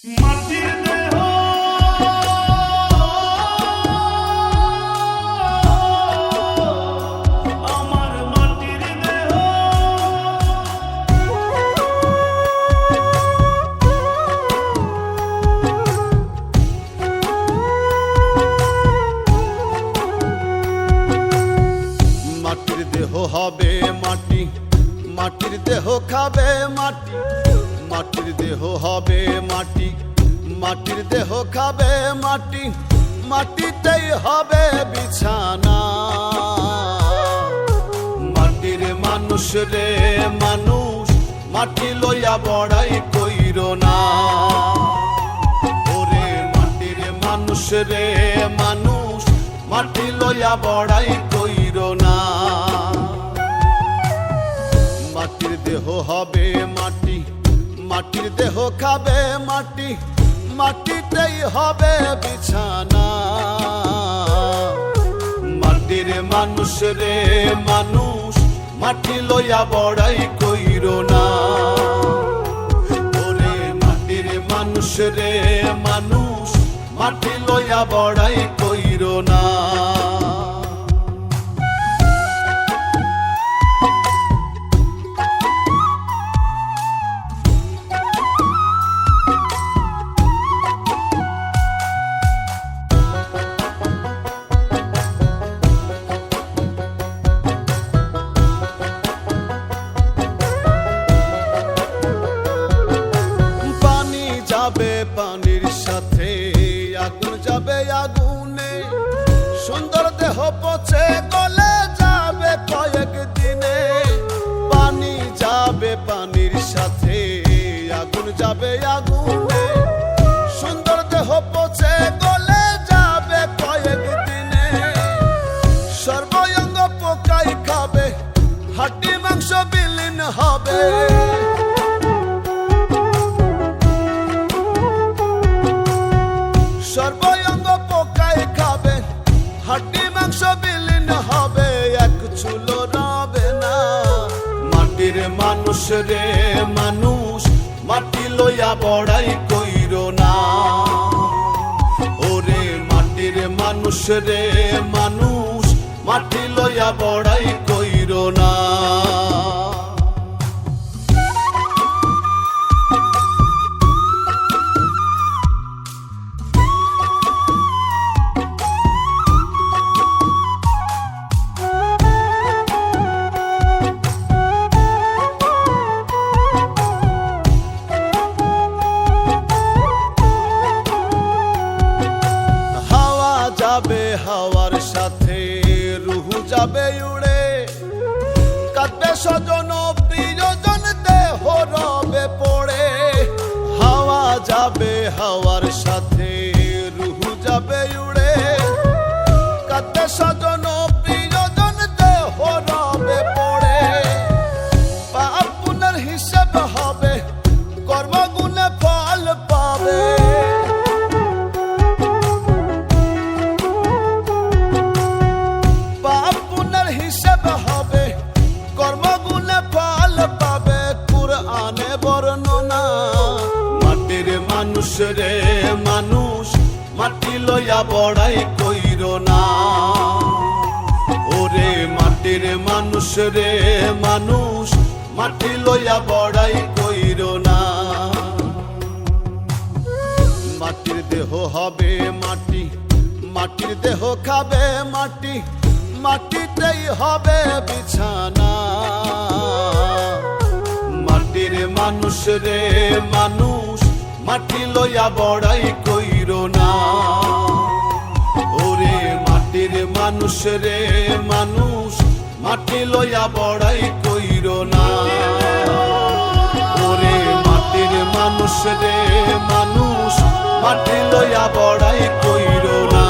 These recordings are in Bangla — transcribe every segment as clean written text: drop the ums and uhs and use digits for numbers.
মাটির দেহ আমার মাটির দেহ মাটির দেহ হবে মাটি, মাটির দেহ খাবে মাটি, মাটির দেহ হবে মাটি, মাটির দেহ খাবে মাটি, মাটিতেই হবে বিছানা। মাটির মানুষ রে মানুষ, মাটি লইয়া বড়াই কইরো না। ওরে মাটির মানুষ রে মানুষ, মাটি লইয়া বড়াই কইরো না। মাটির দেহ হবে মাটি, মাটির দেহ খাবে মাটি, মাটিতেই হবে বিছানা। মাটির মানুষ রে মানুষ, মাটি লইয়া বড়াই কইরো না। ওরে মাটির মানুষ রে মানুষ, মাটি লইয়া বড়াই কইরো না। পানি যাবে পানির সাথে, আগুন যাবে আগুনে, সুন্দর দেহ পচে গলে যাবে কয়েক দিনে। পানি যাবে পানির সাথে, আগুন যাবে আগুনে, সুন্দর দেহ পচে গলে যাবে কয়েক দিনে। সর্বঙ্গ পোকাই খাবে, হাড্ডি মাংস বিলীন হবে। সর্বঙ্গ পোকায় খাবে, হাড্ডি মাংস বিলীন হবে, এক চুলো রবে না। মাটির মানুষ রে মানুষ, মাটি লইয়া বড়াই কইরো না। ওরে মাটির মানুষ রে মানুষ, মাটি লইয়া বড়াই কইরো না। যাবে হাওয়ার সাথে, রুহু যাবে উড়ে, কাঁদবে স্বজন প্রিয়জন, দেহ রবে পড়ে। হাওয়া যাবে হাওয়ার সাথে, রুহু যাবে উড়ে, কাঁদবে স্বজন প্রিয়জন, দেহ রবে পড়ে। পাপ পুণ্যের হিসেব হবে, কর্মগুণে ফল পাবে। হিসেব হবে, কর্মগুণে ফল পাবে, কুরআনে বর্ণনা। মাটির মানুষ রে মানুষ, মাটি লইয়া বড়াই কইরো না। ওরে মাটির মানুষ রে মানুষ, মাটি লইয়া বড়াই কইরো না। মাটির দেহ হবে মাটি, মাটির দেহ খাবে মাটি, মাটিতেই হবে বিছানা। মাটির মানুষ রে মানুষ, মাটি লইয়া বড়াই কইরো না। ওরে মাটির মানুষ রে মানুষ, মাটি লইয়া বড়াই কইরো না। ওরে মাটির মানুষ রে মানুষ, মাটি লইয়া বড়াই কইরো না।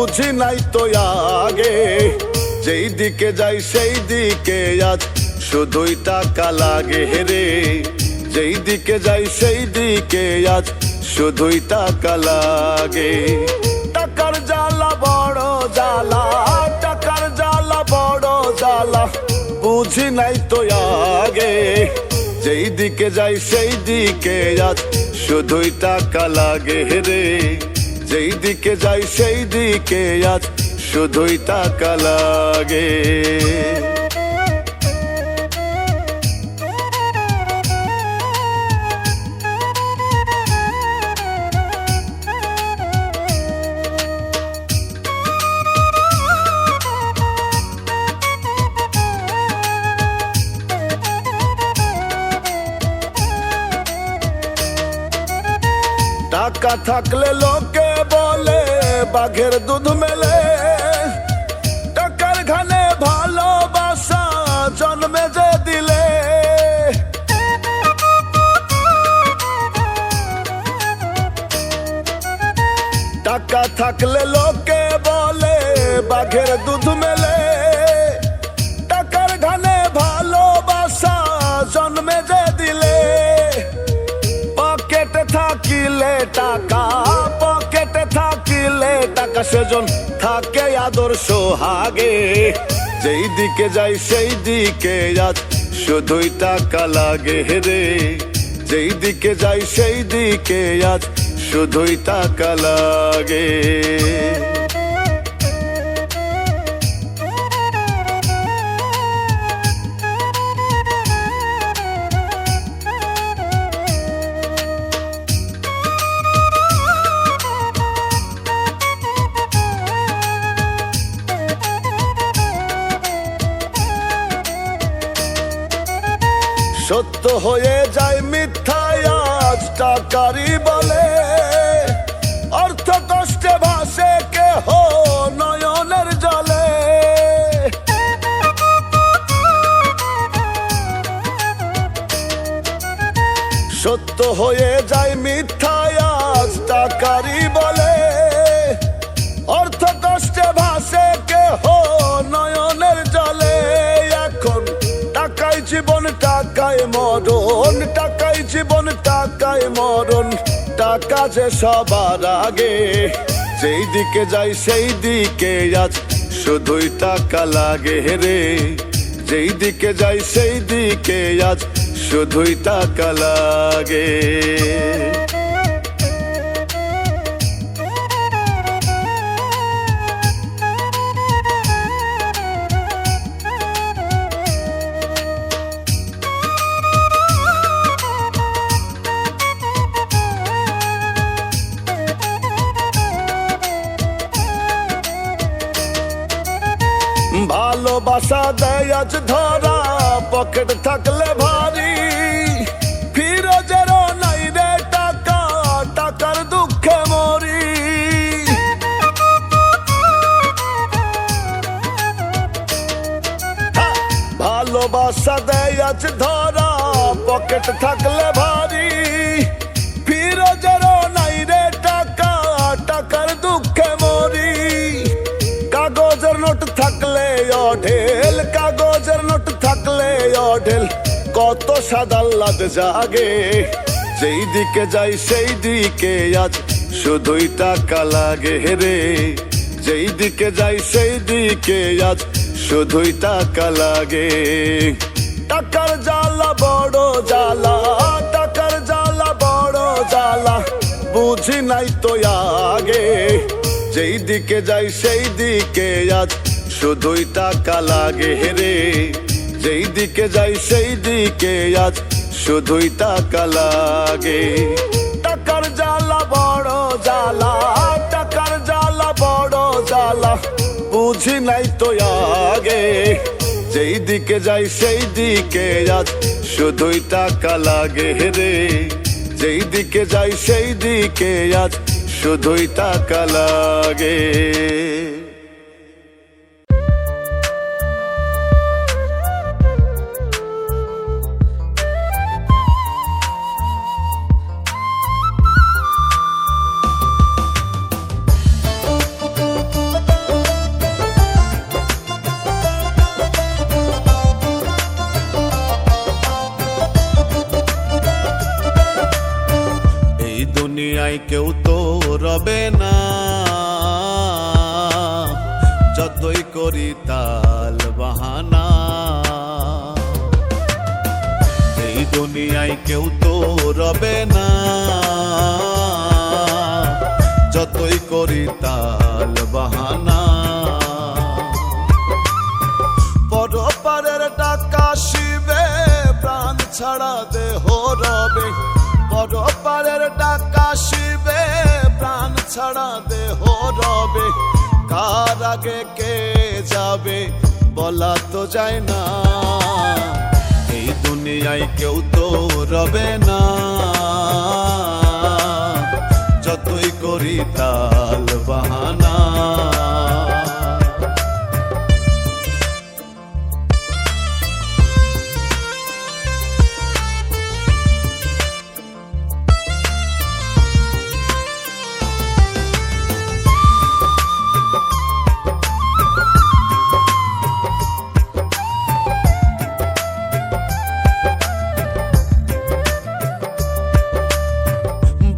বুঝি নাই তো আগে, যেই দিকে যাই সেই দিকে আজ শুধুই টাকা লাগে রে। যেই দিকে যাই সেই দিকে আজ শুধুই টাকা লাগে। টাকার জ্বালা বড় জ্বালা, টাকার জ্বালা বড় জ্বালা, বুঝি নাই তো আগে, যেই দিকে যাই সেই দিকে আজ শুধুই টাকা লাগে রে। যেই দিকে যাই সেই দিকে আজ শুধুই টাকা লাগে। টাকা থাকলে লোকে বলে বাঘের দুধ মেলে, টাকার ঘানে ভালোবাসা জন্মে যে দিলে। টাকা থাকলে লোকে বলে বাঘের দুধ মেলে, টাকার ঘানে ভালোবাসা জন্মে যে দিলে। পকেটে থাকিলে টাকা, পকেটে থাকিলে টাকা, সেজন থাকে আদর্শ হাগে। যেই দিকে যাই সেই দিকে আজ শুধুই টাকা লাগে রে। যেই দিকে যাই সেই দিকে আজ শুধুই টাকা লাগে। সত্য হয়ে যায় মিথ্যায় আজ টাকারই বলে, অর্থ কষ্টে ভাসে কেহ নয়নের জলে। সত্য হয়ে যায় মিথ্যায় আজ টাকারই বলে, অর্থ কষ্টে ভাসে কেহ নয়নের জলে। এখন টাকাই জীবন টাকায় মরণ, টাকাই জীবন টাকায় মরণ, টাকা যে সবার আগে। যেই দিকে যাই সেই দিকে আজ শুধুই টাকা লাগে রে। যেই দিকে যাই সেই দিকে আজ শুধুই টাকা লাগে। ভালোবাসা দেয় আজ ধরা, পকেট থাকলে ভারী, ফিরোজেরও নাই রে টাকা, টাকার দুঃখে মরি। ভালোবাসা দেয় আজ ধরা, পকেট থাকলে ভারী, ফিরোজেরও নাই রে টাকা, টাকার দুঃখে মরি। কাগজের নোট থাকলে অঢেল, কাগজের নোট থাকলে অঢেল, কত সাদাল্লাদ জাগে। যেই দিকে যাই সেই দিকে আজ শুধুই টাকা লাগে রে। যেই দিকে যাই সেই দিকে আজ শুধুই টাকা লাগে। টাকার জ্বালা বড় জ্বালা, টাকার জ্বালা বড় জ্বালা, বুঝি নাই তো আগে, যেই দিকে যাই সেই দিকে আজ শুধুই টাকা লাগে রে। যেই দিকে যাই সেই দিকে আজ শুধুই টাকা লাগে। টাকার জ্বালা বড় জ্বালা, টাকার জ্বালা বড় জ্বালা, বুঝি নাই তো আগে, যেই দিকে যাই সেই দিকে আজ শুধুই টাকা লাগে রে। যেই দিকে যাই সেই দিকে আজ শুধুই টাকা লাগে। দুনিয়ায় কেউ তো রবে না, যতই করি তাল বাহানা। এই দুনিয়ায় কেউ তো রবে না, যতই করি তাল বাহানা। পরপারের টাকা শিবে, প্রাণ ছাড়া দেহ রবে। পরপারের টাকা শিবে, প্রাণ ছাড়া দেহ রবে। কার আগে কে যাবে বলা তো যায় না, এই দুনিয়ায় কেউ তো রবে না, যতই করি তাল বাহানা।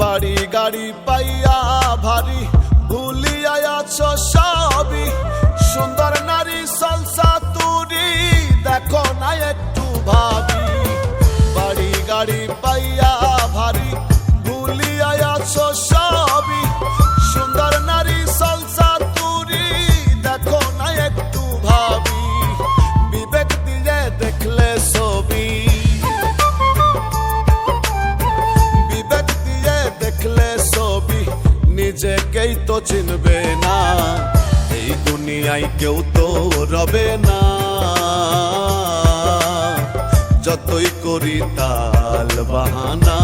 বাড়ি গাড়ি পাইয়া ভারী ভুলিয়া আছো সবই। সুন্দর নারী সলসা তুরি দেখো না একটু ভাবি। বাড়ি গাড়ি পাইয়া ভারী ভুলিয়া আছো সবই। সুন্দর নারী সলসা তুরি দেখো না একটু ভাবি। বিবেক দিয়ে দেখলে ছবি, দেখলে ছবি নিজেকেই তো চিনবে না, এই দুনিয়ায় কেউ তো রবে না, যতই করি তাল বাহানা।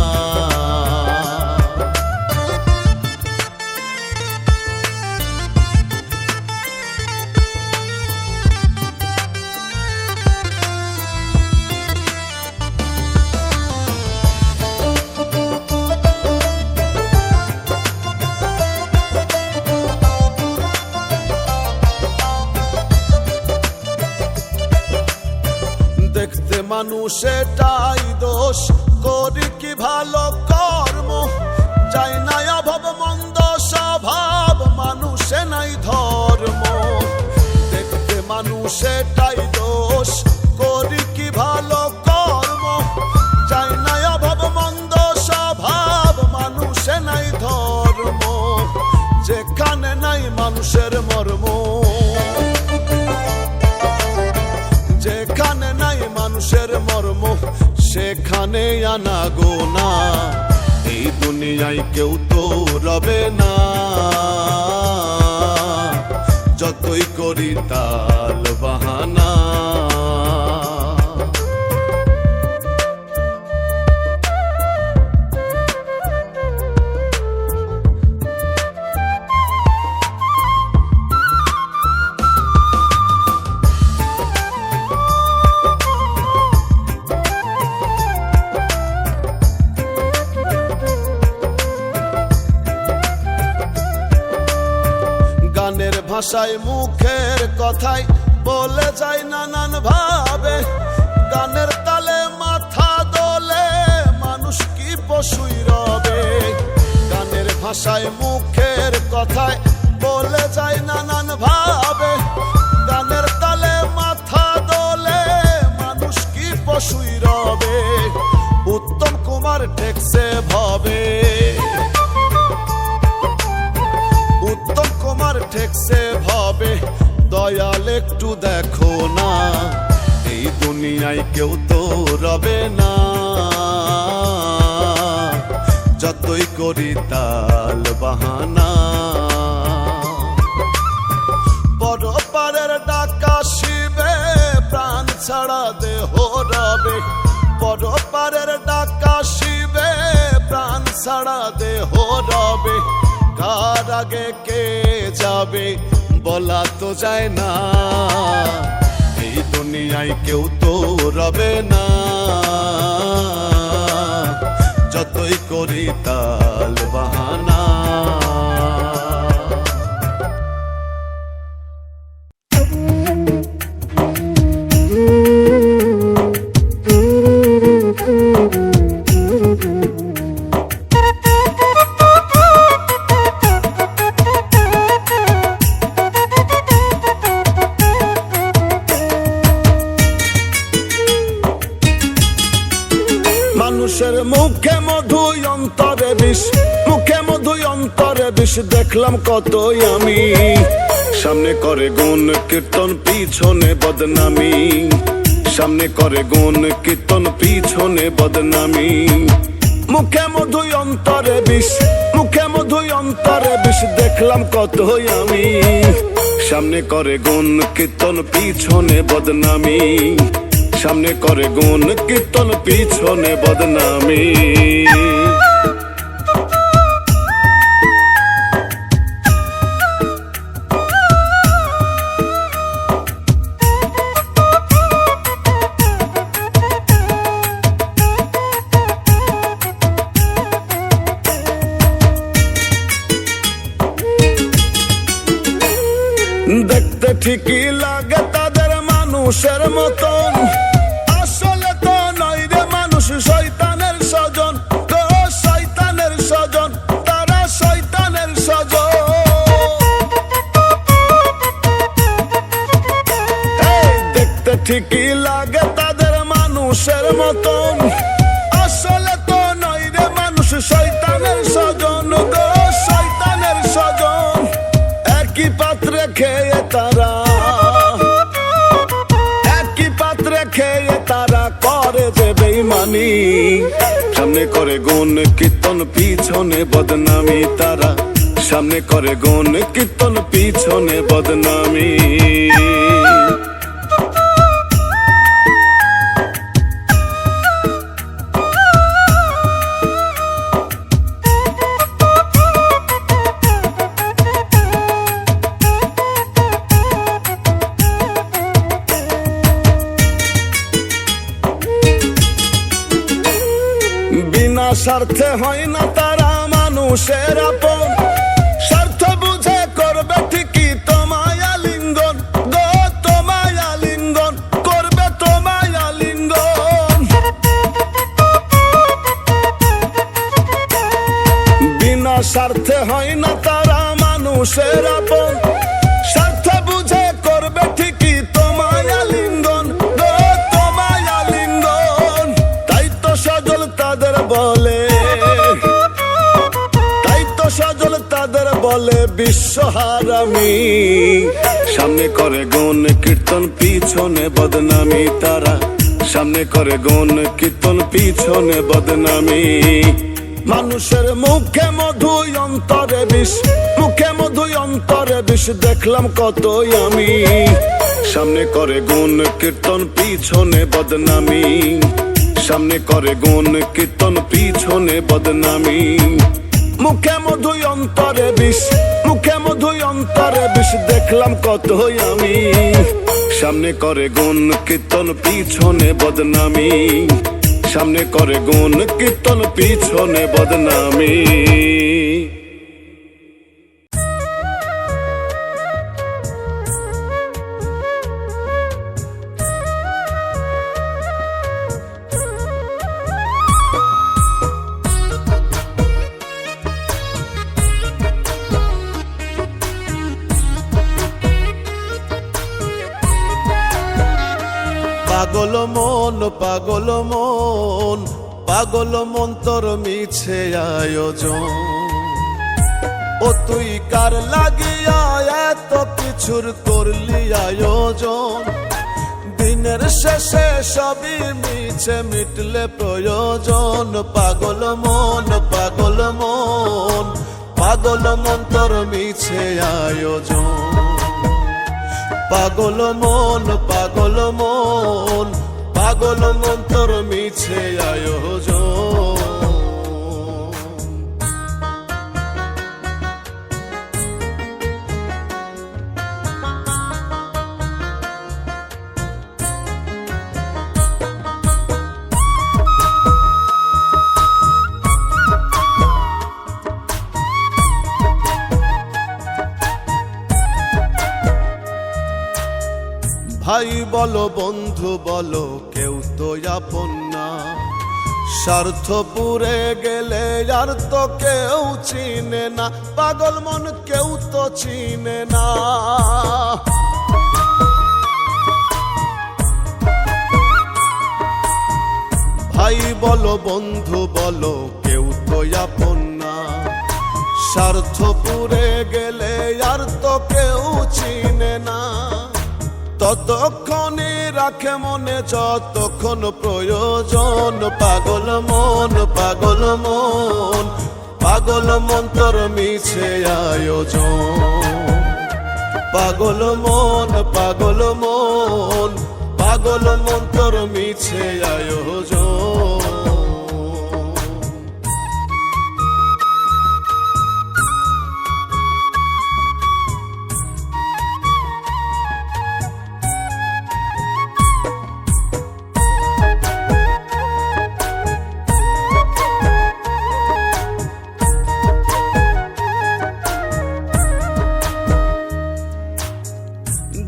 দেখতে মানুষ এটাই দোষ, করি কি ভালো কর্ম। যাই না অভাব মন্দ স্বভাব, মানুষে নাই ধর্ম। দেখতে মানুষ এটাই দোষ, করি কি ভালো কর্ম। যাই না অভাব মন্দ স্বভাব, মানুষে নাই ধর্ম। যেখানে নাই মানুষের মর্ম, যেখানে নাই মানুষের মর্ম, সেখানে আনা গোনা। এই দুনিয়ায় কেউ তো রবে না, যতই করি তাল বাহানা। গানের ভাষায় মুখের কথায় বলে যায় নানান ভাবে। গানের তালে মাথা দোলে, মানুষ কি পশুই রবে। গানের ভাষায় মুখের কথায় বলে যায় নানান ভাবে। গানের তালে মাথা দোলে, মানুষ কি পশুই রবে। উত্তম কুমার ঠেকছে ভবে, উত্তম কুমার ঠেকছে ভবে। দয়াল একটু দেখো না, এই দুনিয়ায় কেউ তো রবে না, যতই করি তাল বাহানা। পরপারের ডাকা শিবে, প্রাণ ছাড়া দেহ রবে। পরপারের ডাকা শিবে, প্রাণ ছাড়া দেহ রবে। কার আগে কে যাবে বলা তো যায় না, এই দুনিয়ায় কেউ তো রবে না, যতই করি তাল বাহানা। মানুষের মুখে মধু অন্তরে বিষ, মুখে মধু অন্তরে বিষ, দেখলাম কতই আমি। সামনে করে গুণ কীর্তন পিছনে বদনামি, সামনে করে গুণ কীর্তন পিছনে বদনামি। মুখে মধু অন্তরে বিষ, মুখে মধু অন্তরে বিষ, দেখলাম কতই আমি। সামনে করে গুণ কীর্তন পিছনে বদনামি, সামনে করে গুণ কীর্তন পিছনে বদনামি। দেখতে ঠিকই লাগে তাদের মানুষের মতন, আসলে তো নয় রে মানুষ শয়তানের স্বজন, তো শয়তানের স্বজন, তারা শয়তানের স্বজন। দেখতে ঠিকই লাগে তাদের মানুষের মতন, আসলে তো নয় রে মানুষ শয়তানের স্বজন, তো শয়তানের স্বজন। একই পাত্রে খেয়ে তারা, একই পাত্রে খেয়ে তারা করে যে বেঈমানি। সামনে করে গুণ কীর্তন পিছনে বদনামি, তারা সামনে করে গুণ কীর্তন পিছনে বদনামি। বিনা স্বার্থে হয় না তারা মানুষের আপন, স্বার্থ বুঝে করবে ঠিকই তোমায় আলিঙ্গন, গো তোমায় আলিঙ্গন, করবে তোমায় আলিঙ্গন। বিনা স্বার্থে হয় না তারা মানুষের আপন, স্বার্থ বুঝে করবে ঠিকই তোমায় আলিঙ্গন, গো তোমায় আলিঙ্গন। তাই তো সজল তাদের বলে, তাই তো সজল তাদের বলে বিশ্বহারামি। সামনে করে গুণ কীর্তন পিছনে বদনামি, তারা সামনে করে গুণ কীর্তন পিছনে বদনামি। মানুষের মুখে মধু অন্তরে বিষ, মুখে মধু অন্তরে বিষ, দেখলাম কতই আমি। সামনে করে গুণ কীর্তন পিছনে বদনামি, সামনে করে গুণ কীর্তন পিছনে বদনামি। মুখে মধু অন্তরে বিষ, মুখে মধু অন্তরে বিষ, দেখলাম কতই আমি। সামনে করে গুণ কীর্তন পিছনে বদনামি, সামনে করে গুণ কীর্তন পিছনে বদনামি। পাগল মন, পাগল মন, পাগল মন তোর মিছে আয়োজন। ও তুই কার লাগিয়া এত কিছুর করলি আয়োজন? দিনের শেষে সবই মিছে মিটলে প্রয়োজন। পাগল মন, পাগল মন, পাগল মন তোর মিছে আয়োজন। পাগল মন, পাগল মন, পাগল মন তোর মিছে আয়োজন। ভাই বলো বন্ধু বলো কেউ তো আপন না, স্বার্থ পুরে গেলে আর তো কেউ চিনে না। পাগল মন কেউ তো চিনে না। ভাই বলো বন্ধু বলো কেউ তো আপন না, স্বার্থ পুরে গেলে আর তো কেউ চিনে না। ততক্ষণই রাখে মনে যতক্ষণ প্রয়োজন, পাগল মন পাগল মন পাগল মন তোর মিছে আয়োজন। পাগল মন পাগল মন পাগল মন তোর মিছে আয়োজন।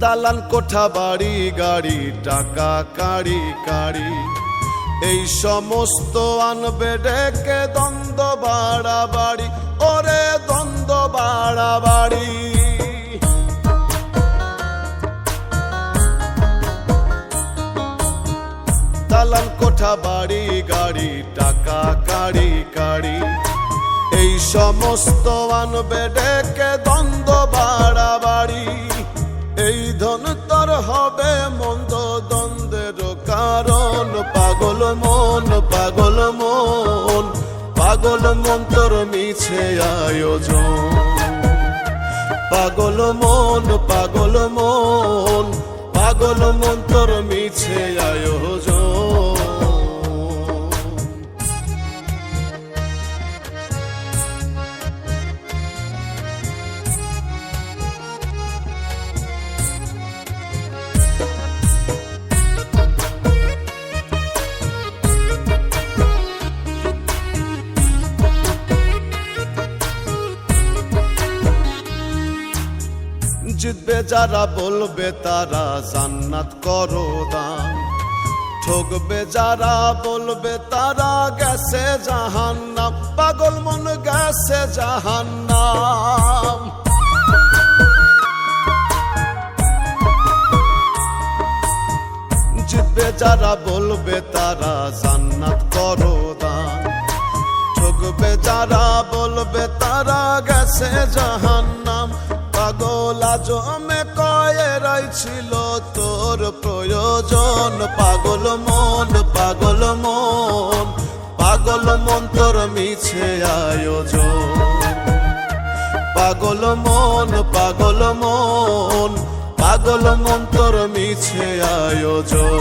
দালান কোঠা বাড়ি গাড়ি টাকা কাড়ি কাড়ি, এই সমস্ত আনবে ডেকে দ্বন্দ্ব বাড়াবাড়ি, ওরে দ্বন্দ্ব বাড়াবাড়ি। দালান কোঠা বাড়ি গাড়ি টাকা কাড়ি কাড়ি, এই সমস্ত আনবে ডেকে দ্বন্দ্ব বাড়াবাড়ি। এই ধন তোর হবে মন্দ দ্বন্দ্বের কারণ, পাগল মন পাগল মন পাগল মন তোর মিছে আয়োজন। পাগল মন পাগল মন পাগল মন তোর মিছে আয়োজন। জিতবে যারা বলবে তারা জান্নাত করো দান, ঠকবে যারা বলবে তারা গেছে জাহান্নাম, পাগল মন গেছে জাহান্নাম। জিতবে যারা বলবে তারা জান্নাত করো দান, ঠকবে যারা বলবে তারা গেছে জাহান্নাম। পাগল আজমে কয়েরাই ছিল তোর প্রয়োজন, পাগল মন পাগল মন পাগল মন তোর মিছে আয়োজন। পাগল মন পাগল মন পাগল মন তোর মিছে আয়োজন।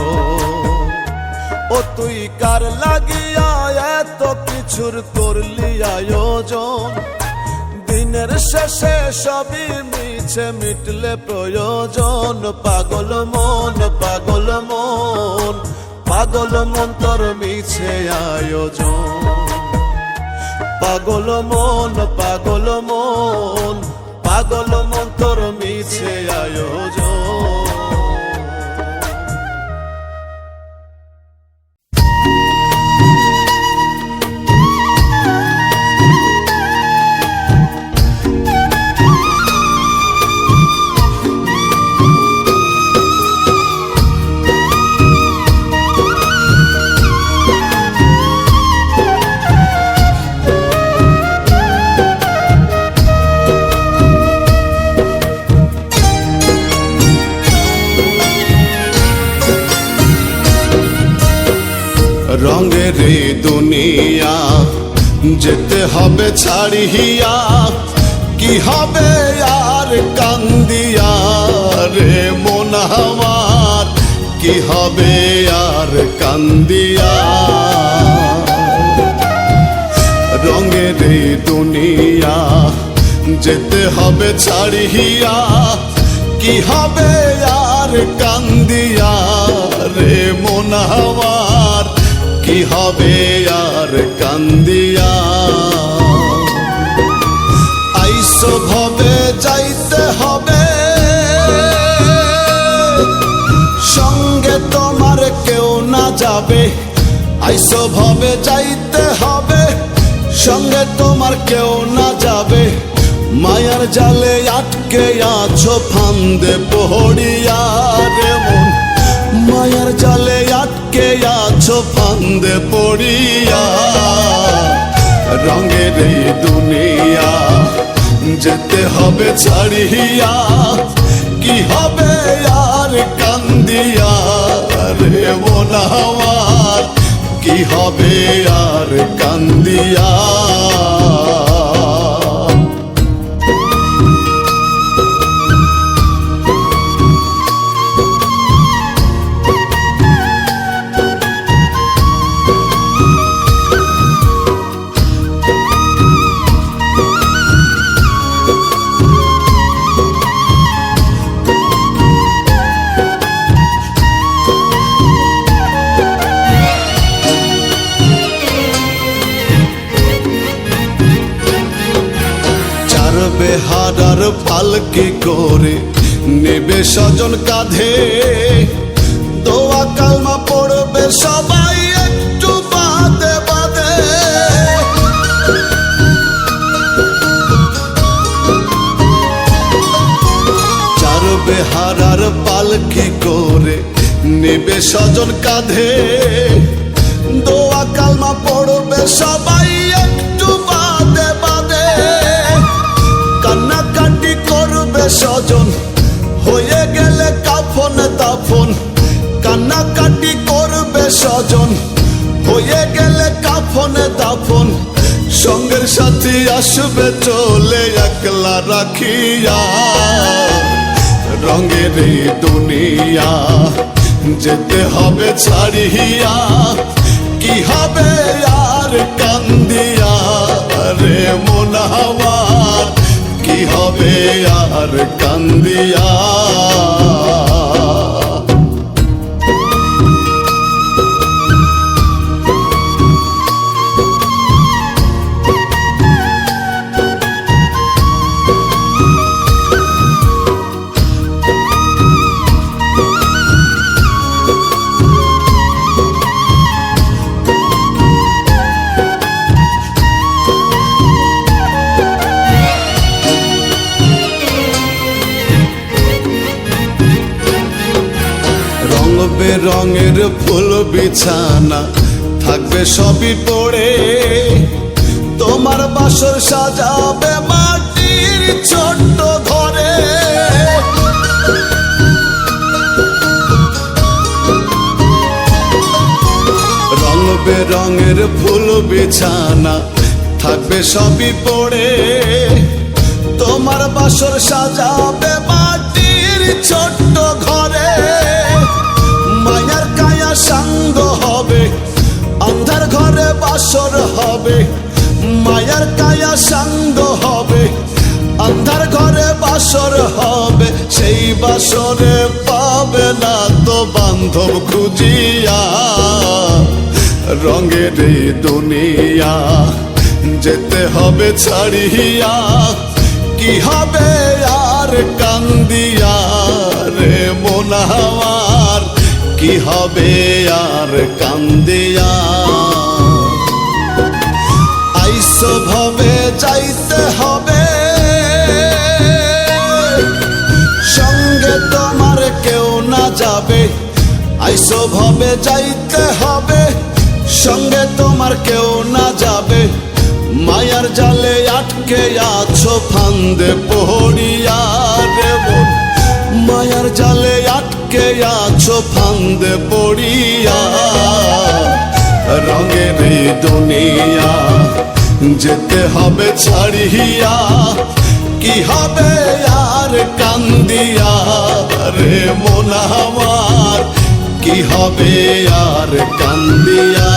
ও তুই কার লাগিয়া এত কিছুর করলি আয়োজন, দিনের শেষে সবই মিছে মিটলে প্রয়োজন। পাগল মন পাগল মন পাগল মন তোর মিছে আয়োজন। পাগল মন পাগল মন পাগল মন তোর মিছে আয়োজন। রঙের এই দুনিয়া যেতে হবে ছাড়িয়া, কি হবে আর কান্দিয়া রে মন আমার, কি হবে আর কান্দিয়া। রঙের এই দুনিয়া যেতে হবে ছাড়িয়া, কি হবে আর কান্দিয়া রে মন আমার, কি হবে আর কান্দিয়া। আইসো ভবে যাইতে হবে, সঙ্গে তোমার কেউ না যাবে। আইসো ভবে যাইতে হবে, সঙ্গে তোমার কেউ না যাবে। মায়ার জালে আটকে আছো ফান্দে পড়িয়া রে মন, মায়ার জালে আটকে আটকে আছো ফান্দে পড়িয়া, রঙের এই দুনিয়া যেতে হবে ছাড়িয়া, কি হবে আর কান্দিয়া রে মন আমার, কি হবে আর কান্দিয়া। বেহারার পালকি করে নেবে স্বজন কাঁধে, দোয়া কালমা পড়বে সবাই একটু বাদে বাদে। চার বেহারার পালকি করে নেবে স্বজন কাঁধে, দোয়া কালমা পড়বে সবাই একটু বাদে বাদে। কান্নাকাটি করবে স্বজন হয়ে গেলে কাফন দাফন, কান্নাকাটি করবে স্বজন হয়ে গেলে কাফন দাফন। সঙ্গের সাথী আসবে চলে একলা রাখিয়া, রঙের এই দুনিয়া যেতে হবে ছাড়িয়া, কি হবে আর কান্দিয়া রে মন আমার, কি হবে আর কান্দিয়া। রঙের ফুল বিছানা থাকবে সবই পড়ে, তোমার বাসর সাজাবে মাটির ছোট্ট ঘরে। রং বেরঙের ফুল বিছানা থাকবে সবই পড়ে, তোমার বাসর সাজাবে মাটির ছোট্ট ঘরে। মায়ার কায়া সাঙ্গ হবে আন্ধার ঘরে বাসর হবে, মায়ার কায়া সাঙ্গ হবে আন্ধার ঘরে বাসর হবে। সেই বাসরে পাবে না তো বান্ধব খুঁজিয়া, রঙের এই দুনিয়া যেতে হবে ছাড়িয়া, কি হবে আর কান্দিয়া রে মন আমার, কি হবে আর কান্দিয়া। আইসো ভাবে যাইতে হবে, সঙ্গে তোমার কেউ না যাবে। আইসো ভাবে যাইতে হবে, সঙ্গে তোমার কেউ না যাবে। মায়ার জালে আটকে আছো ফান্দে পড়িয়া রে মন, মায়ার জালে আটকে আছো ফান্দে পড়িয়া, রঙের এই দুনিয়া যেতে হবে ছাড়িয়া, কি হবে আর কান্দিয়া রে মন আমার, কি হবে আর কান্দিয়া,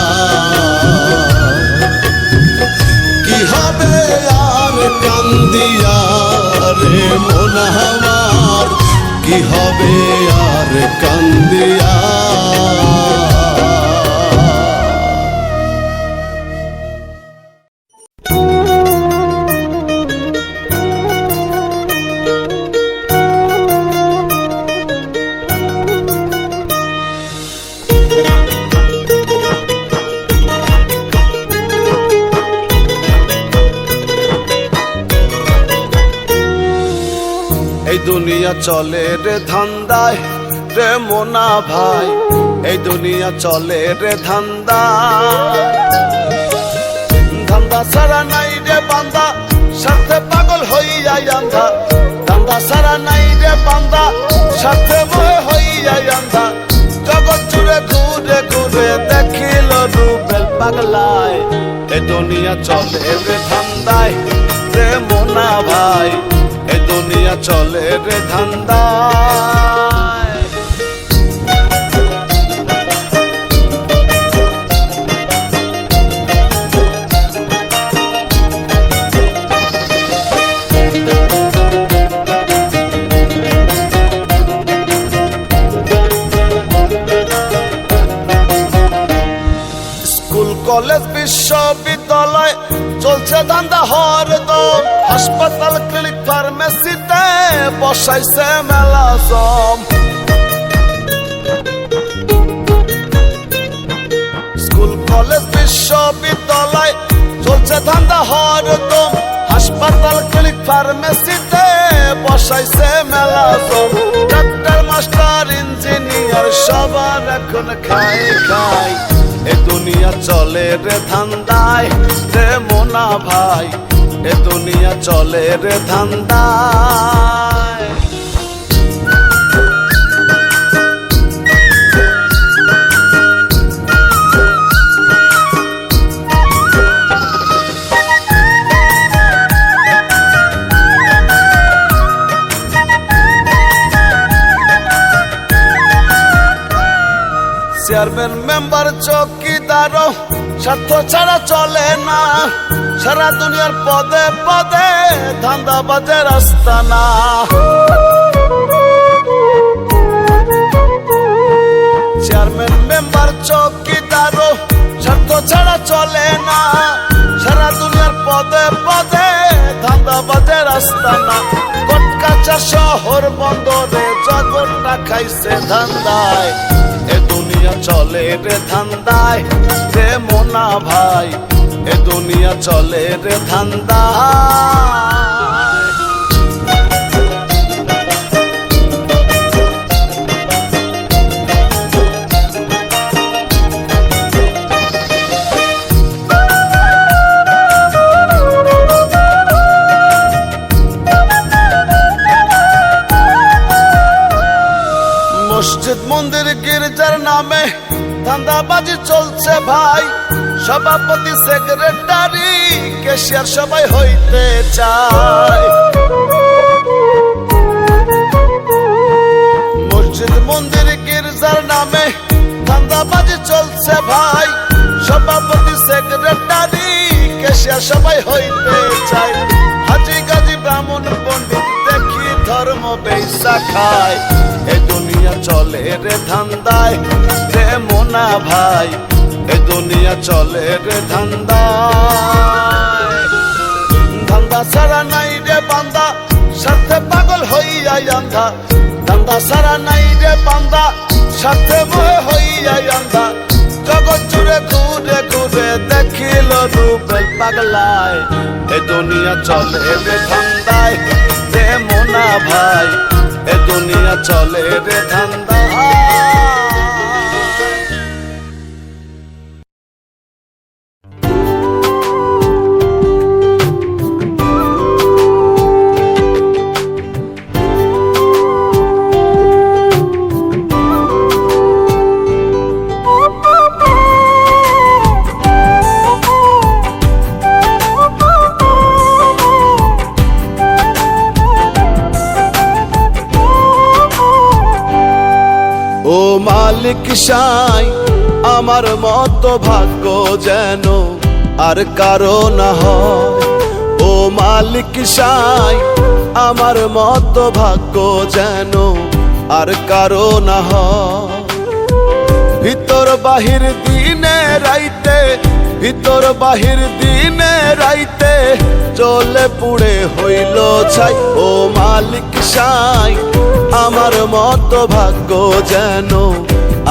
কি হবে আর কান্দিয়া রে মন আমার, কি হবে আর কান্দিয়া। এই দুনিয়া চলে রে ধান্দায় রে মোনা ভাই, এই দুনিয়া চলে রে ধান্দা ধান্দা সারা নাই রে বান্দা স্বার্থে পাগল হইয়াই আন্ধা ধান্দা সারা নাই রে বান্দা স্বার্থে ময় হইয়াই আন্ধা জগৎ জুড়ে ঘুরে ঘুরে দেখিল রুবেল পাগলায় এ দুনিয়া চলে রে ধান্দায় রে মোনা ভাই এ দুনিয়া চলে রে ধান্দায় কলেজ বিশ্ববিদ্যালয় চলছে ধান্দা হরদম হাসপাতাল ক্লিনিক ফার্মেসিতে বসাইছে মেলা জম স্কুল কলেজ বিশ্ববিদ্যালয় চলছে ধান্দা হরদম হাসপাতাল ক্লিনিক ফার্মেসিতে বসাইছে মেলা জম ডাক্তার মাস্টার ইঞ্জিনিয়ার সবার এখন খায় খায় এ দুনিয়া চলে রে ধান্দায় রে মোনা ভাই এ দুনিয়া চলে রে ধান্দায় চেয়ারম্যান মেম্বার চৌকিদার স্বার্থ ছাড়া চলে না সারা দুনিয়ার পদে পদে ধান্দাবাজের আস্তানা চেয়ারম্যান মেম্বার চৌকিদার স্বার্থ ছাড়া চলে না সারা দুনিয়ার পদে পদে ধান্দাবাজের আস্তানা কটকাচা শহর বন্দরে জগৎটা খাইছে ধান্দায় এ দুনিয়া চলে রে ধান্দায় রে মোনা ভাই এ দুনিয়া চলে রে ধান্দায় মসজিদ মন্দির গির্জার নামে ধান্দাবাজি চলছে ভাই সভাপতি সেক্রেটারি ক্যাশিয়ার সবাই হইতে চায় মসজিদ মন্দির গির্জার নামে ধান্দাবাজি চলছে ভাই সভাপতি সেক্রেটারি ক্যাশিয়ার সবাই হইতে চায় হাজি গাজি ব্রাহ্মণ পণ্ডিত দেখি ধর্ম বেইসা খায় এ দুনিয়া চলে রে ধান্দায় রে মোনা ভাই এ দুনিয়া চলে রে ধান্দায় ধান্দা সারা নাই রে বান্দা স্বার্থে পাগল হইয়াই আন্ধা ধান্দা সারা নাই রে বান্দা স্বার্থে ময় হইয়াই আন্ধা জগৎ জুড়ে ঘুরে ঘুরে দেখিল রুবেল পাগলায় এ দুনিয়া চলে রে ধান্দায় রে মোনা ভাই এ দুনিয়া চলে রে ধান্দায় ও মালিক সাই আমার মতো ভাগ্য যেন আর কারো না হয় ও মালিক সাই আমার মতো ভাগ্য যেন আর কারো না হয় ভিতর বাহির দিনে রাইতে ভিতর বাহির দিনে রাইতে চলে পুড়ে হইল ছাই ও মালিক সাই আমার মতো ভাগ্য যেন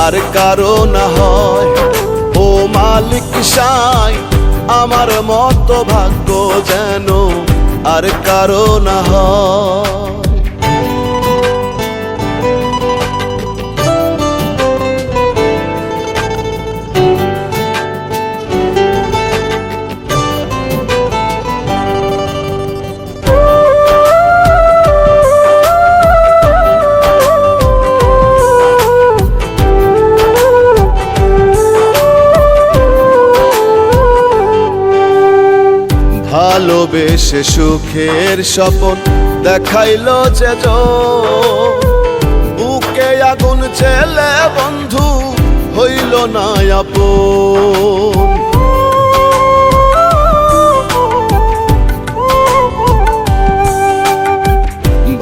আর কারো না হয় ও মালিক সাই আমার মতো ভাগ্য যেন আর কারো না হয় ভালোবেসে সুখের স্বপন দেখাইলো যে বুকে আগুন ছেলে বন্ধু হইল না আপন।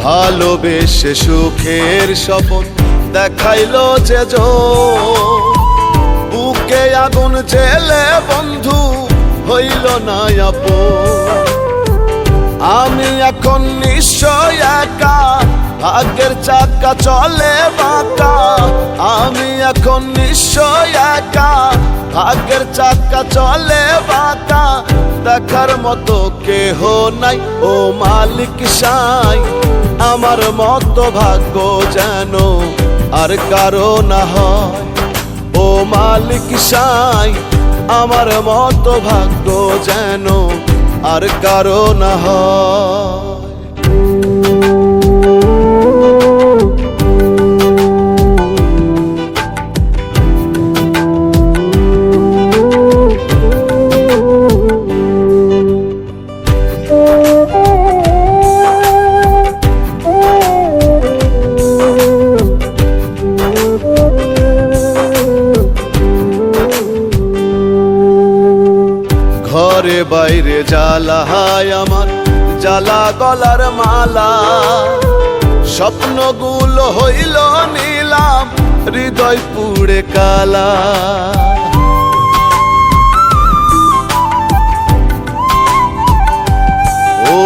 ভালোবেসে সুখের স্বপন দেখাইলো যে বুকে আগুন ছেলে বন্ধু হইল না আপন। আমি এখন নিশ্চয় একা, ভাগ্যের চাকা চলে বাঁকা। আমি এখন নিশ্চয় একা, ভাগ্যের চাকা চলে বাঁকা। দেখার মতো কেহ নাই ও মালিক সাই, আমার মতো ভাগ্য যেন আর কারো না হয়। ও মালিক সাই, আমার মতো ভাগ্য যেন আর কারো না হয়। ঘরে বাইরে জ্বালা হায় আমার, জ্বালা গলার মালা। স্বপ্নগুলো হইল নিলাম, হৃদয় পুড়ে কালা। ও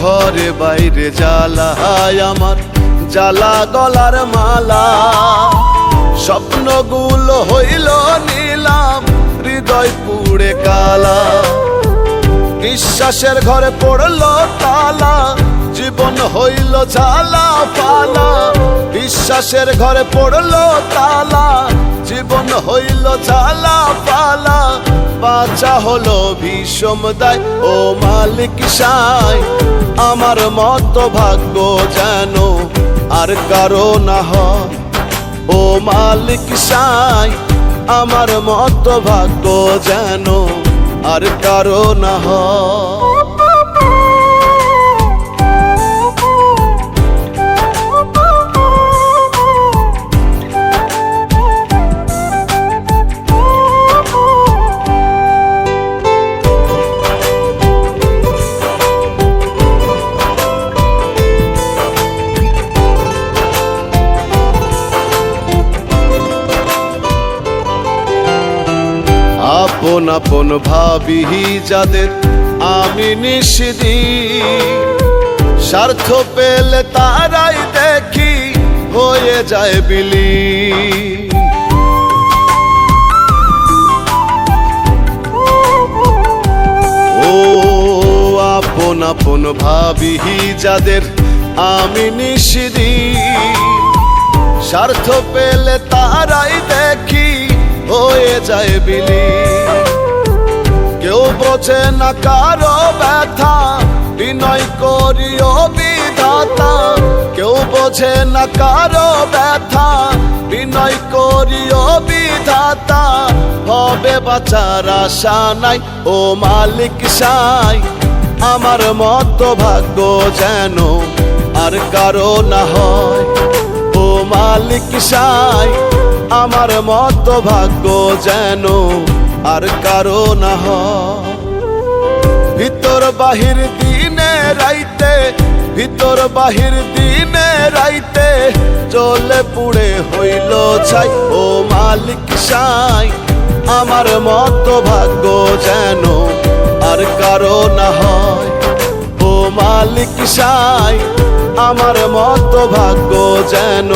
ঘরে বাইরে জ্বালা হায় আমার, জ্বালা গলার মালা। স্বপ্নগুলো হইল নিলাম, হৃদয় পুড়ে কালা। বিশ্বাসের ঘরে পড়লো তালা, জীবন হইল জ্বালা পালা। বিশ্বাসের ঘরে পড়লো তালা, জীবন হইল জ্বালা পালা। বাঁচা হলো বিষম দায় ও মালিক সাই, আমার মতো ভাগ্য যেন আর কারো না হয়। ও মালিক সাই, আমার মতো ভাগ্য যেন আর কারো না হয়। আপন আপন ভাবি যাদের আমি নিষিদিন, স্বার্থ পেলে তারাই দেখি হয়ে যায় বিলীন। ও আপন আপন ভাবি যাদের আমি নিষিদিন, স্বার্থ পেলে তারাই দেখি হয়ে যায় বিলীন। কেউ বোঝে না কারো ব্যথা, বিনয় করিও বিধাতা। কেউ বোঝে না কারো ব্যথা, বিনয় করিও বিধাতা। হবে বাঁচার আশা নাই ও মালিক সাই, আমার মতো ভাগ্য যেন আর কারো না হয়। ও মালিক সাই, আমার মতো ভাগ্য যেন আর কারো না হয়। ভিতর বাহির দিনে রাইতে, ভিতর বাহির দিনে রাইতে, জ্বলে পুড়ে হইল ছাই। ও মালিক সাই, আমার মতো ভাগ্য যেন আর কারো না হয়। ও মালিক সাই, আমার মতো ভাগ্য যেন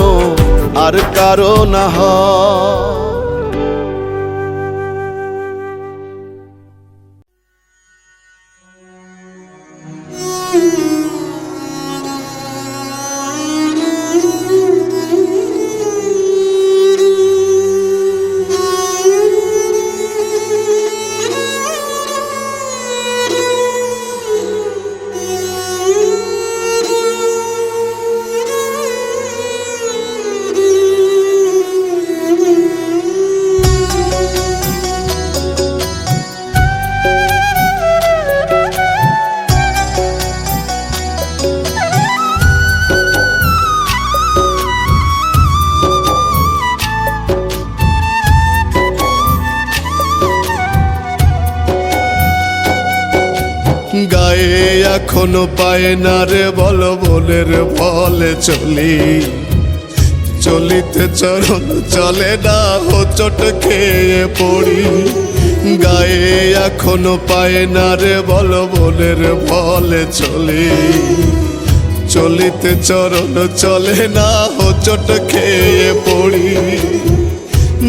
আর কারো না হয়। গায়ে এখনো পায় না রে বল মনের বলে চলি, চলিতে চরণ চলে না হোঁচট খেয়ে পড়ি। গায়ে এখনো পায় না রে বল মনের বলে চলি, চলিতে চরণ চলে না হোঁচট খেয়ে পড়ি।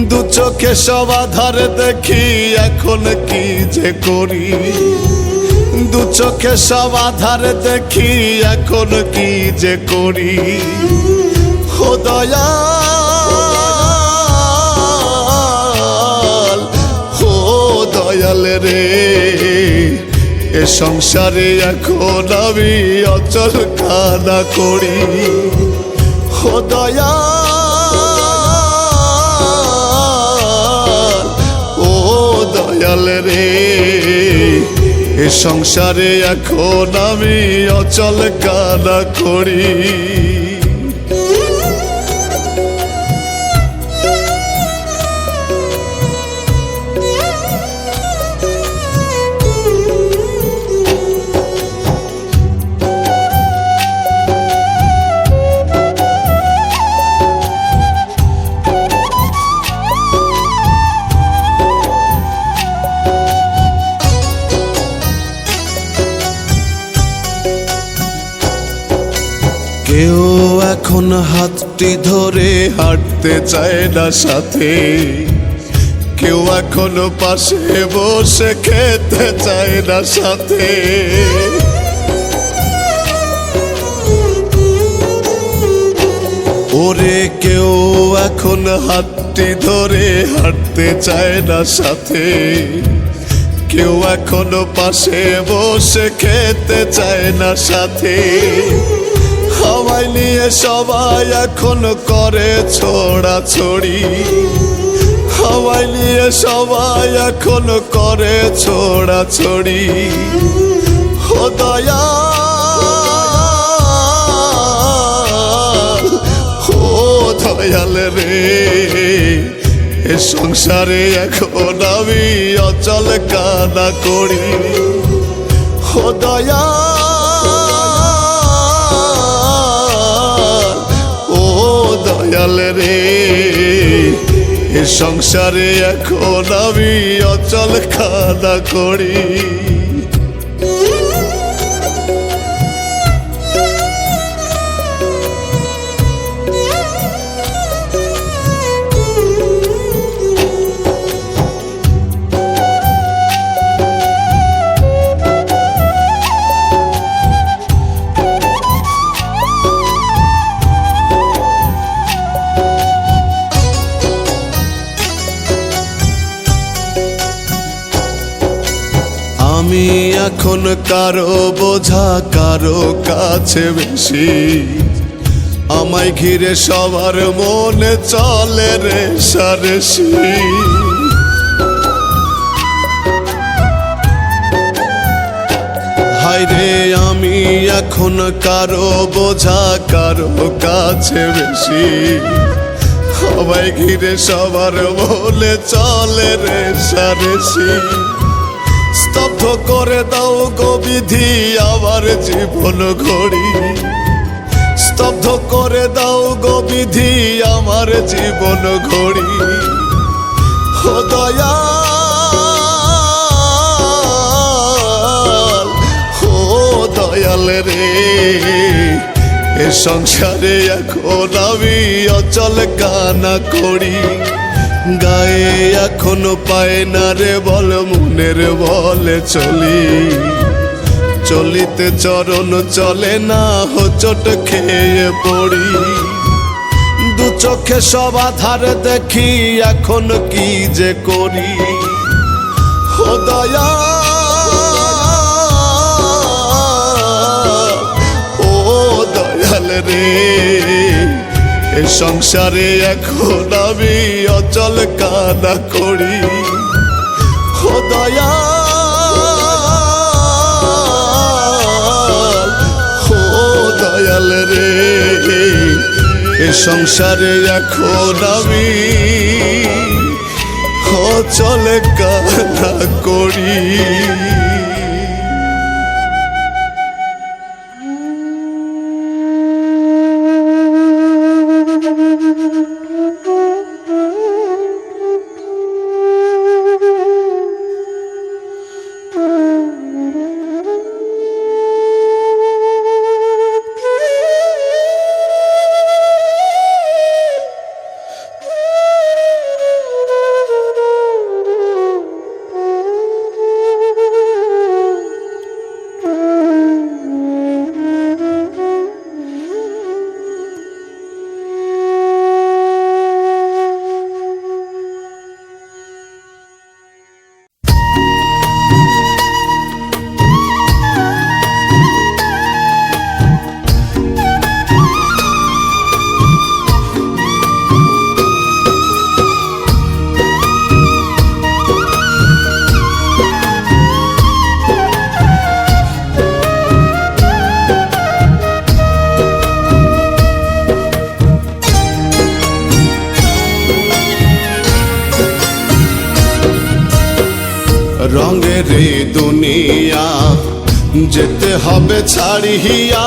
দু চোখে সব আধার দেখি এখন কি যে করি, দু চোখে সব আধার দেখি এখন কি যে করি। ও দয়াল, ও দয়াল রে, এ সংসারে এখন আমি অচল কানা করি। ও দয়াল, ও দয়াল রে, এ সংসারে এখন আমি অচল কানা করি। কেউ এখন হাতটি ধরে হাঁটতে চায় না সাথে, কেউ এখনো পাশে বসে খেতে চায় না সাথে। ওরে কেউ এখন হাতটি ধরে হাঁটতে চায় না সাথে, কেউ এখনো পাশে বসে খেতে চায় না সাথে। হাওয়ায় নিয়ে সবাই এখন করে ছোড়াছড়ি, হাওয়ায় নিয়ে সবাই এখন করে ছোড়াছড়ি। ও দয়াল, ও দয়াল রে, এ সংসারে এখন আমি অচল কানা করি। ও দয়াল, ও দয়াল রে, এ সংসারে এখন আমি অচল কানা করি। আমি এখন কারো বোঝা কারো কাছে বেশি, আমায় ঘিরে সবার মনে চলে রেষারেষি। হায়রে আমি এখন কারো বোঝা কারো কাছে বেশি, আমায় ঘিরে সবার মনে চলে রেষারেষি। স্তব্ধ করে দাও গো বিধি আমার জীবন ঘড়ি, স্তব্ধ করে দাও গো বিধি আমার জীবন ঘড়ি। ও দয়াল, ও দয়াল রে, এ সংসারে এখন আমি অচল কানা করি। গায়ে এখনো পায় না রে বল মনের বলে চলি, চলিতে চরণ চলে না হোঁচট খেয়ে পড়ি। দু চোখে সব আধার দেখি এখন কি যে করি। ও দয়াল, ও দয়াল রে, এ সংসারে এখন আমি অচল কানা করি। ও দয়াল, ও দয়াল রে, এ সংসারে এখন আমি অচল কানা করি। রঙের এই দুনিয়া যেতে হবে ছাড়িয়া,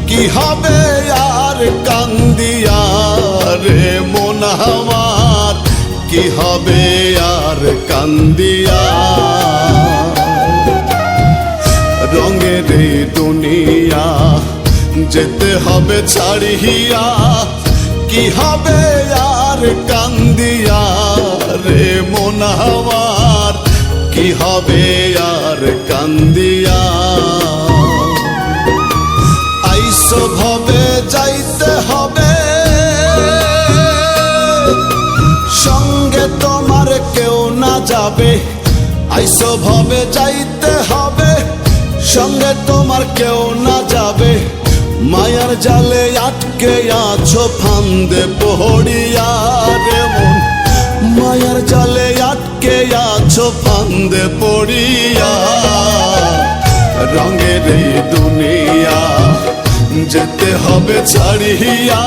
কি হবে আর কান্দিয়া রে মন আমার, কি হবে আর কান্দিয়া। রঙের এই দুনিয়া যেতে হবে ছাড়িয়া, কি হবে আর কান্দিয়া রে মন আমার, কি হবে আর কান্দিয়া। আইসো ভবে যাইতে হবে, সঙ্গে তোমার কেউ না যাবে। আইসো ভবে যাইতে হবে, সঙ্গে তোমার কেউ না যাবে। মায়ার জালে আটকে আছো ফান্দে পড়িয়া রে মন, মায়ার জালে আটকে আছো ফান্দে পড়িয়া। রঙের এই দুনিয়া যেতে হবে ছাড়িয়া,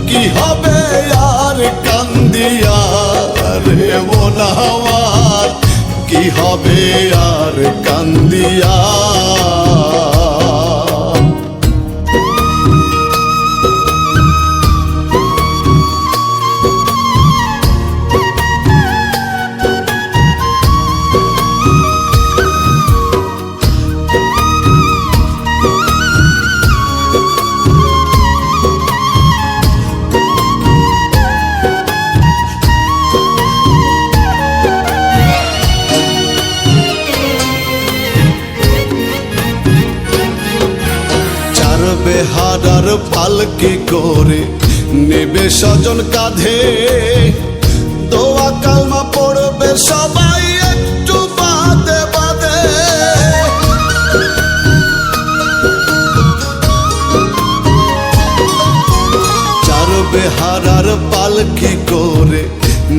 কি হবে আর কান্দিয়া রে মন আমার, কি হবে আর কান্দিয়া। বেহারার পালকি করে নেবে স্বজন কাঁধে, দোয়া কালমা পড়বে সবাই একটু বাদে বাদে। চার বেহারার পালকি করে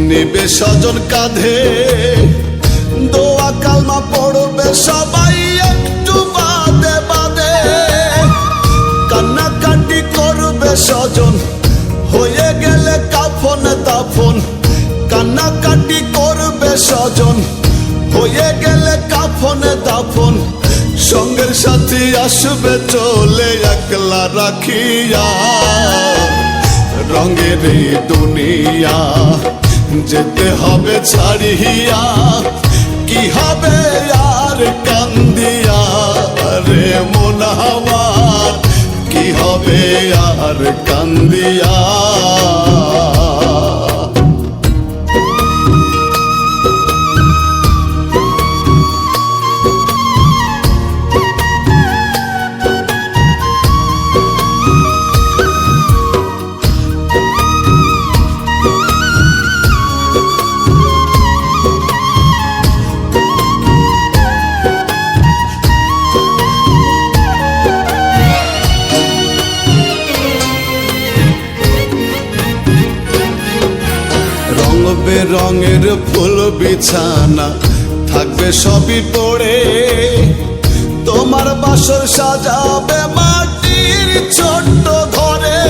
নেবে স্বজন কাঁধে, দোয়া কালমা পড়বে সবাই একটু বাদে বাদে। কান্নাকাটি করবে স্বজন হয়ে গেলে কাফন দাফন, কান্নাকাটি করবে স্বজন হয়ে গেলে কাফন দাফন। সঙ্গের সাথী আসবে চলে একলা রাখিয়া। রঙের এই দুনিয়া যেতে হবে ছাড়িয়া, কি হবে আর কান্দিয়া রে মন আমার, কি হবে আর কান্দিয়া। রঙের ফুল বিছানা থাকবে সবই পড়ে, তোমার বাসর সাজাবে মাটির ছোট্ট ঘরে।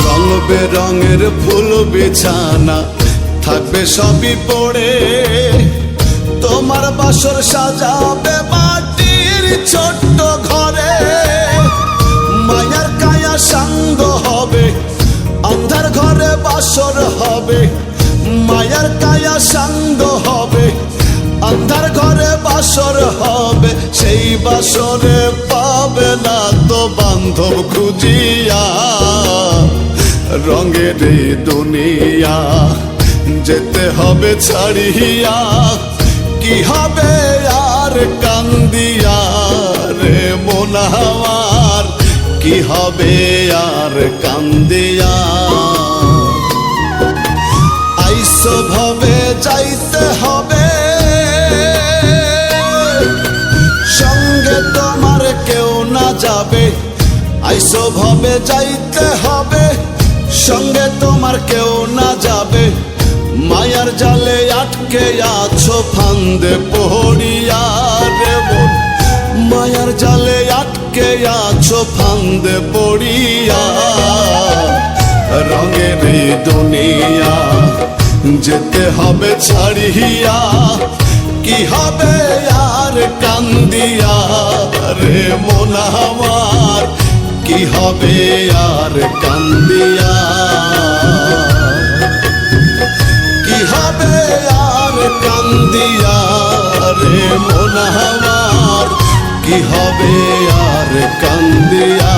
রং বেরঙের ফুল বিছানা থাকবে সবই পড়ে, তোমার বাসর সাজাবে মাটির ছোট্ট ঘরে। মায়ার কায়া সাঙ্গ হবে, আন্ধার ঘরে বাসর হবে। মায়ার কায়া সাঙ্গ হবে, আন্ধার ঘরে বাসর হবে। সেই বাসরে পাবে না তো বান্ধব খুঁজিয়া। রঙের এই দুনিয়া যেতে হবে ছাড়িয়া, কি হবে আর কান্দিয়া রে মন আমার, কি হবে আর কান্দিয়া। আইসো ভবে যাইতে হবে, সঙ্গে তোমার কেউ না যাবে। আইসো ভবে যাইতে হবে, সঙ্গে তোমার কেউ না যাবে। মায়ার জালে আটকে আছো ফান্দে পড়িয়া রে মন, মায়ার জালে আটকে আছো ফান্দে পড়িয়া। রঙের এই দুনিয়া যেতে হবে ছাড়িয়া, কি হবে আর কান্দিয়া রে মন আমার, কি হবে আর কান্দিয়া, কি হবে আর কান্দিয়া রে মন আমার, কি হবে আর কান্দিয়া।